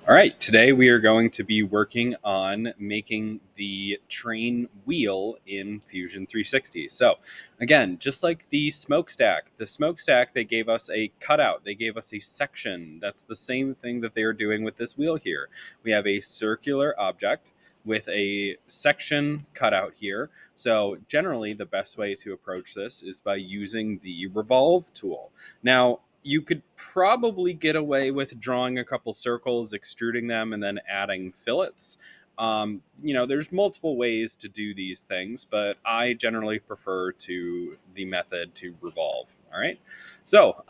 All right, today we are going to be working on making the train wheel in Fusion 360. So again, just like the smokestack, they gave us a cutout, they gave us a section. That's the same thing that they are doing with this wheel here. We have a circular object with a section cut out here. So generally the best way to approach this is by using the revolve tool. Now, you could probably get away with drawing a couple circles, extruding them, and then adding fillets. There's multiple ways to do these things, but I generally prefer the method to revolve. All right. So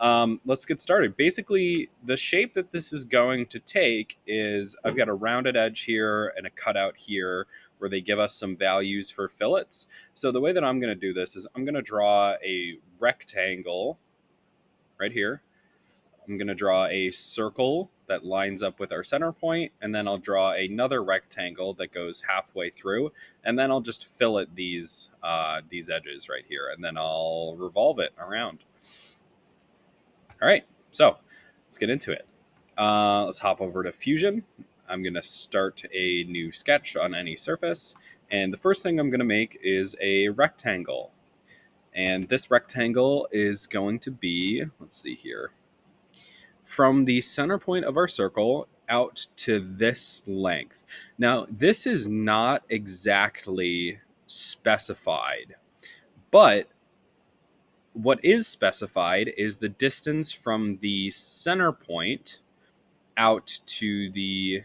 let's get started. Basically, the shape that this is going to take is I've got a rounded edge here and a cutout here where they give us some values for fillets. So the way that I'm going to do this is I'm going to draw a rectangle right here. I'm going to draw a circle that lines up with our center point, and then I'll draw another rectangle that goes halfway through, and then I'll just fillet these edges right here, and then I'll revolve it around. All right, so let's get into it. Let's hop over to Fusion. I'm going to start a new sketch on any surface, and the first thing I'm going to make is a rectangle. And this rectangle is going to be, let's see here, from the center point of our circle out to this length. Now, this is not exactly specified, but what is specified is the distance from the center point out to the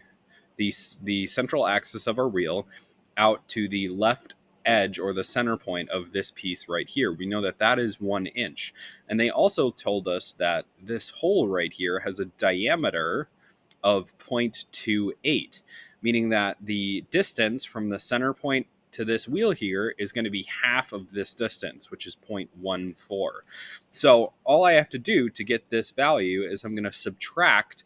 central axis of our wheel out to the left edge or the center point of this piece right here. We know that that is 1 inch. And they also told us that this hole right here has a diameter of 0.28, meaning that the distance from the center point to this wheel here is going to be half of this distance, which is 0.14. So all I have to do to get this value is I'm going to subtract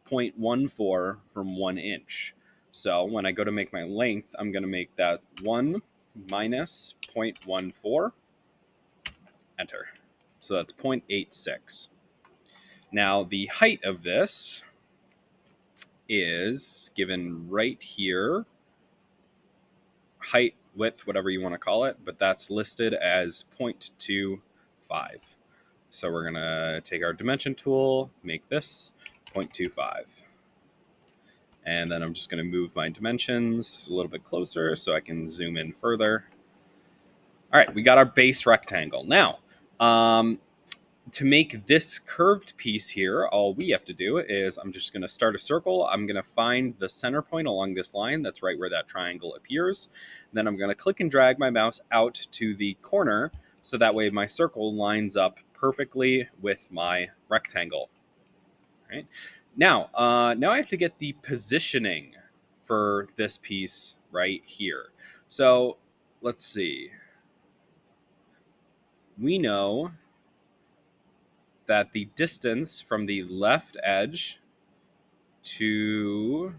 0.14 from 1 inch. So when I go to make my length, I'm going to make that 1 minus 0.14, enter. So that's 0.86. Now the height of this is given right here. Height, width, whatever you want to call it, but that's listed as 0.25. So we're going to take our dimension tool, make this 0.25. And then I'm just going to move my dimensions a little bit closer so I can zoom in further. All right, we got our base rectangle. Now, to make this curved piece here, all we have to do is I'm just going to start a circle. I'm going to find the center point along this line. That's right where that triangle appears. Then I'm going to click and drag my mouse out to the corner so that way my circle lines up perfectly with my rectangle. All right. Now I have to get the positioning for this piece right here. So let's see. We know that the distance from the left edge to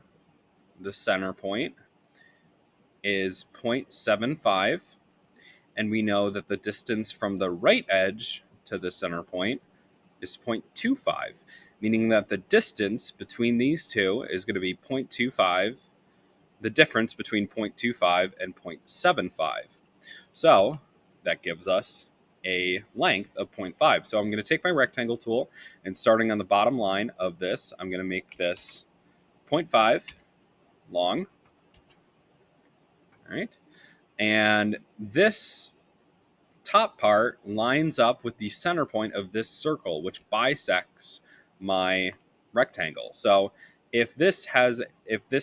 the center point is 0.75. And we know that the distance from the right edge to the center point is 0.25, meaning that the distance between these two is going to be 0.25, the difference between 0.25 and 0.75. So that gives us a length of 0.5. So I'm going to take my rectangle tool and starting on the bottom line of this, I'm going to make this 0.5 long. All right. And this top part lines up with the center point of this circle, which bisects my rectangle. So if this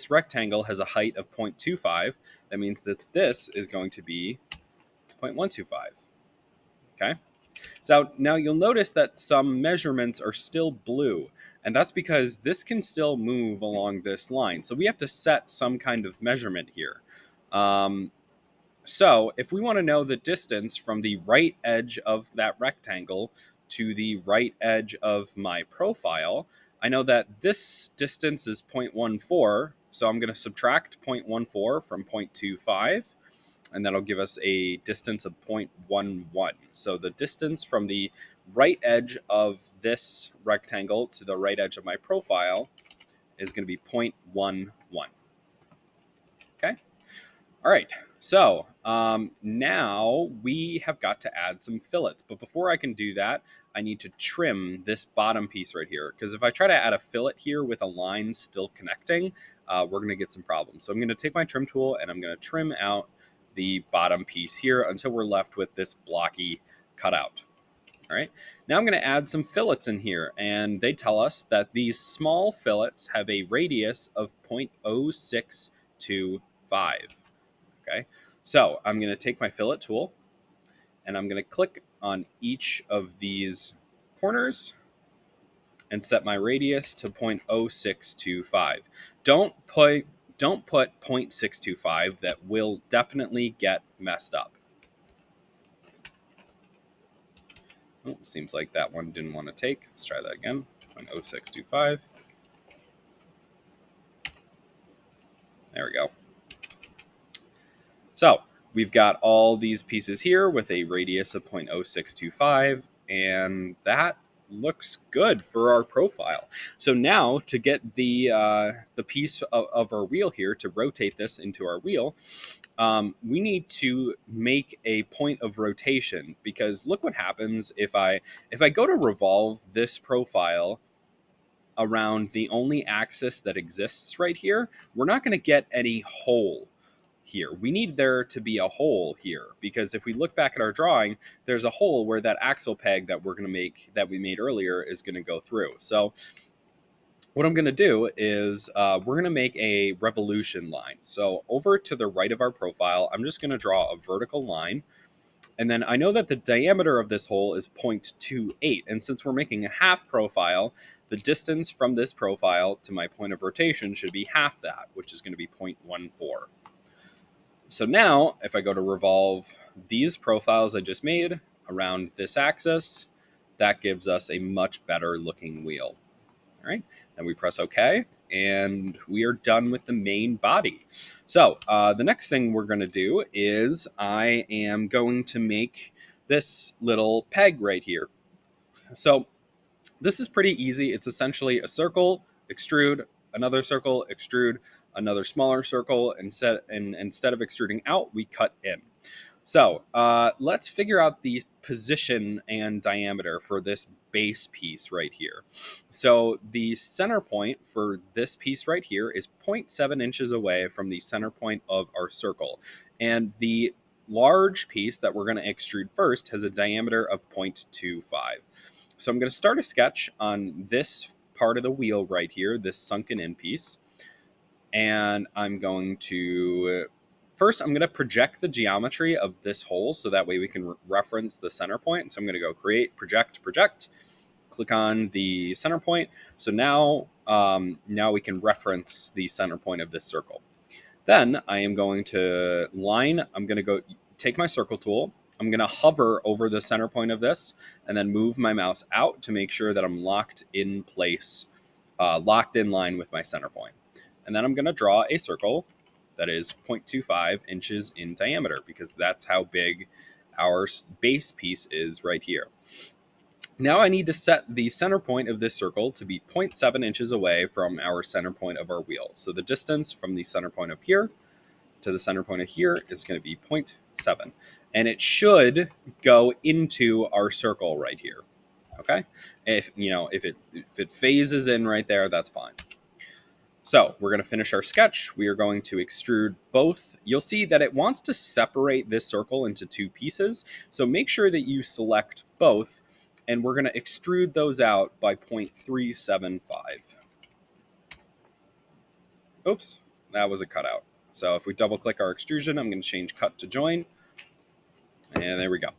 rectangle has a height of 0.25, that means that this is going to be 0.125. Okay. So now you'll notice that some measurements are still blue, and that's because this can still move along this line. So we have to set some kind of measurement here. So if we want to know the distance from the right edge of that rectangle to the right edge of my profile, I know that this distance is 0.14, so I'm going to subtract 0.14 from 0.25, and that'll give us a distance of 0.11. So the distance from the right edge of this rectangle to the right edge of my profile is going to be 0.11. Okay. All right. So now we have got to add some fillets. But before I can do that, I need to trim this bottom piece right here. Because if I try to add a fillet here with a line still connecting, we're going to get some problems. So I'm going to take my trim tool and I'm going to trim out the bottom piece here until we're left with this blocky cutout. All right, now I'm going to add some fillets in here, and they tell us that these small fillets have a radius of 0.0625. Okay, so I'm going to take my fillet tool, and I'm going to click on each of these corners and set my radius to 0.0625. Don't put 0.625. That will definitely get messed up. Oh, seems like that one didn't want to take. Let's try that again. 0.0625. There we go. So we've got all these pieces here with a radius of 0.0625, and that looks good for our profile. So now to get the piece of our wheel here, to rotate this into our wheel, we need to make a point of rotation, because look what happens if I go to revolve this profile around the only axis that exists right here. We're not going to get any hole here. We need there to be a hole here, because if we look back at our drawing, there's a hole where that axle peg that we're going to make, that we made earlier, is going to go through. So what I'm going to do is we're going to make a revolution line. So over to the right of our profile, I'm just going to draw a vertical line. And then I know that the diameter of this hole is 0.28. And since we're making a half profile, the distance from this profile to my point of rotation should be half that, which is going to be 0.14. So now, if I go to revolve these profiles I just made around this axis, that gives us a much better looking wheel. All right, then we press OK, and we are done with the main body. So the next thing we're going to do is I am going to make this little peg right here. So this is pretty easy. It's essentially a circle, extrude, another circle, extrude, another smaller circle. Instead of extruding out, we cut in. So let's figure out the position and diameter for this base piece right here. So the center point for this piece right here is 0.7 inches away from the center point of our circle. And the large piece that we're going to extrude first has a diameter of 0.25. So I'm going to start a sketch on this part of the wheel right here, this sunken in piece. And I'm going to project the geometry of this hole, so that way we can reference the center point. So I'm going to go create, project, click on the center point. So now we can reference the center point of this circle. Then I am going to I'm going to go take my circle tool. I'm going to hover over the center point of this and then move my mouse out to make sure that I'm locked in place, locked in line with my center point. And then I'm going to draw a circle that is 0.25 inches in diameter, because that's how big our base piece is right here. Now I need to set the center point of this circle to be 0.7 inches away from our center point of our wheel. So the distance from the center point of here to the center point of here is going to be 0.7. And it should go into our circle right here. Okay? If it phases in right there, that's fine. So we're going to finish our sketch. We are going to extrude both. You'll see that it wants to separate this circle into two pieces. So make sure that you select both, and we're going to extrude those out by 0.375. Oops, that was a cutout. So if we double click our extrusion, I'm going to change cut to join. And there we go.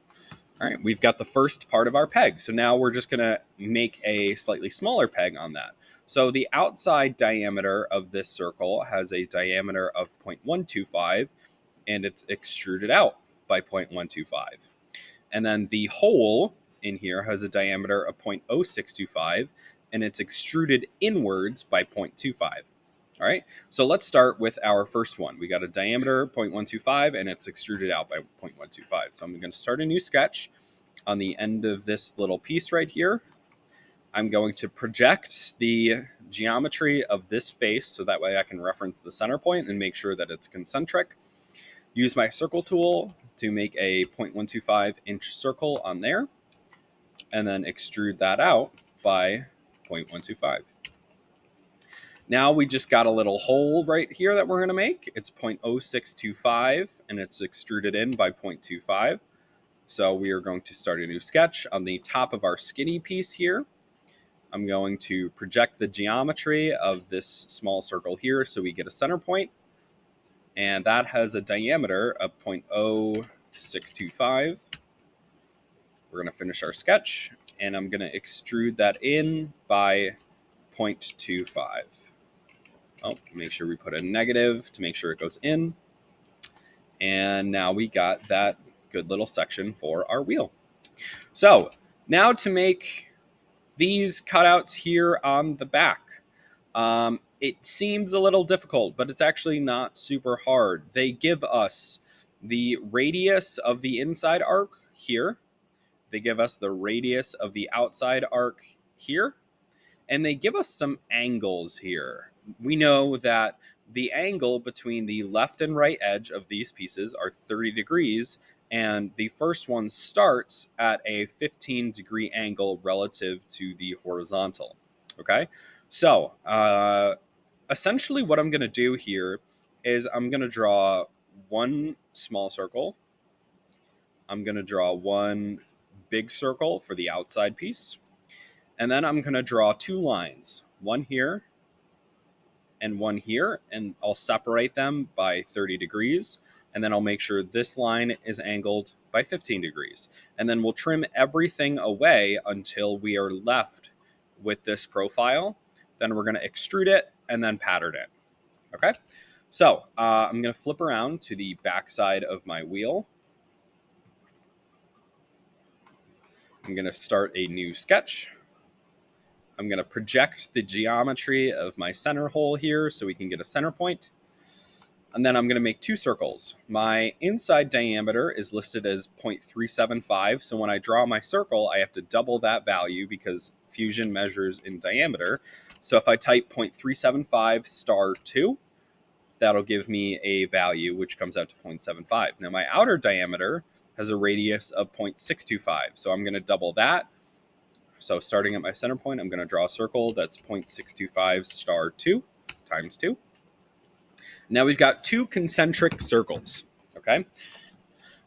All right, we've got the first part of our peg. So now we're just going to make a slightly smaller peg on that. So the outside diameter of this circle has a diameter of 0.125, and it's extruded out by 0.125. And then the hole in here has a diameter of 0.0625, and it's extruded inwards by 0.25. All right, so let's start with our first one. We got a diameter 0.125, and it's extruded out by 0.125. So I'm going to start a new sketch on the end of this little piece right here. I'm going to project the geometry of this face so that way I can reference the center point and make sure that it's concentric. Use my circle tool to make a 0.125 inch circle on there, and then extrude that out by 0.125. Now we just got a little hole right here that we're going to make. It's 0.0625 and it's extruded in by 0.25. So we are going to start a new sketch on the top of our skinny piece here. I'm going to project the geometry of this small circle here so we get a center point. And that has a diameter of 0.0625. We're going to finish our sketch, and I'm going to extrude that in by 0.25. Oh, make sure we put a negative to make sure it goes in. And now we got that good little section for our wheel. So now to make these cutouts here on the back. It seems a little difficult, but it's actually not super hard. They give us the radius of the inside arc here. They give us the radius of the outside arc here. And they give us some angles here. We know that the angle between the left and right edge of these pieces are 30 degrees, and the first one starts at a 15-degree angle relative to the horizontal. Okay, so essentially what I'm going to do here is I'm going to draw one small circle. I'm going to draw one big circle for the outside piece. And then I'm going to draw two lines, one here and one here, and I'll separate them by 30 degrees. And then I'll make sure this line is angled by 15 degrees. And then we'll trim everything away until we are left with this profile. Then we're going to extrude it and then pattern it. Okay, so I'm going to flip around to the back side of my wheel. I'm going to start a new sketch. I'm going to project the geometry of my center hole here so we can get a center point. And then I'm going to make two circles. My inside diameter is listed as 0.375. So when I draw my circle, I have to double that value because Fusion measures in diameter. So if I type 0.375 star 2, that'll give me a value which comes out to 0.75. Now my outer diameter has a radius of 0.625. So I'm going to double that. So starting at my center point, I'm going to draw a circle that's 0.625 star 2 times 2. Now we've got two concentric circles, okay?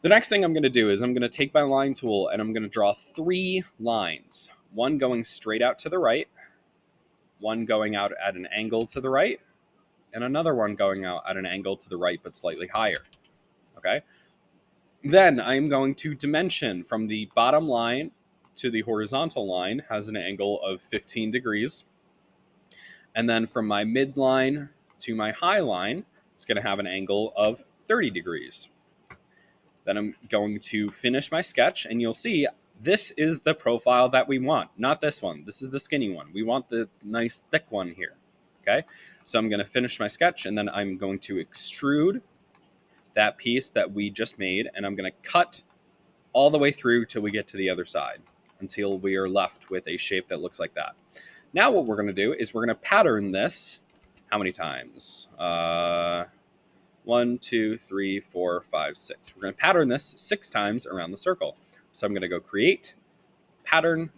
The next thing I'm going to do is I'm going to take my line tool and I'm going to draw three lines. One going straight out to the right, one going out at an angle to the right, and another one going out at an angle to the right but slightly higher, okay? Then I'm going to dimension from the bottom line to the horizontal line has an angle of 15 degrees. And then from my midline to my high line, it's going to have an angle of 30 degrees. Then I'm going to finish my sketch, and you'll see this is the profile that we want, not this one. This is the skinny one. We want the nice thick one here, okay? So I'm going to finish my sketch, and then I'm going to extrude that piece that we just made, and I'm going to cut all the way through till we get to the other side until we are left with a shape that looks like that. Now what we're going to do is we're going to pattern this how many times? 1, 2, 3, 4, 5, 6. We're going to pattern this 6 times around the circle. So I'm going to go create, pattern,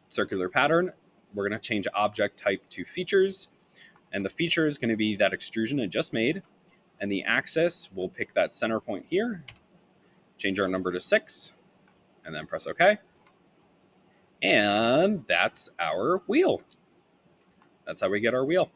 circular pattern. We're going to change object type to features. And the feature is going to be that extrusion I just made. And the axis, we'll pick that center point here, change our number to 6, and then press OK. And that's our wheel. That's how we get our wheel.